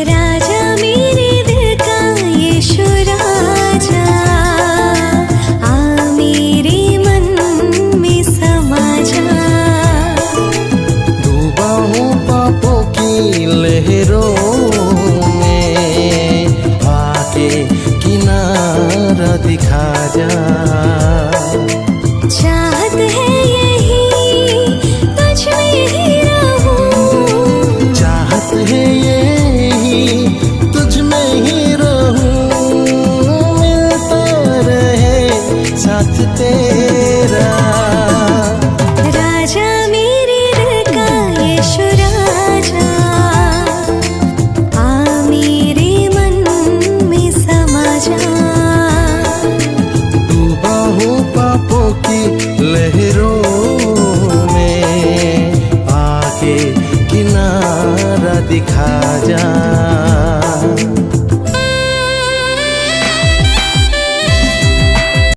राजा मेरे दिल का यीशु राजा, आ मेरे मन में समा जा। डूबा हूँ पापों की लहरों में, आके किनारा दिखा जा। चाहत है यही तुझ में ही रहूं, चाहत है यही तुझ में ही रहूं, मिलता रहे साथ तेरा। राजा मेरे दिल का यीशु राजा, आ मेरे मन में समा जा। डूबा हूँ पापों की लहरों में, आके किनारा दिखा जा।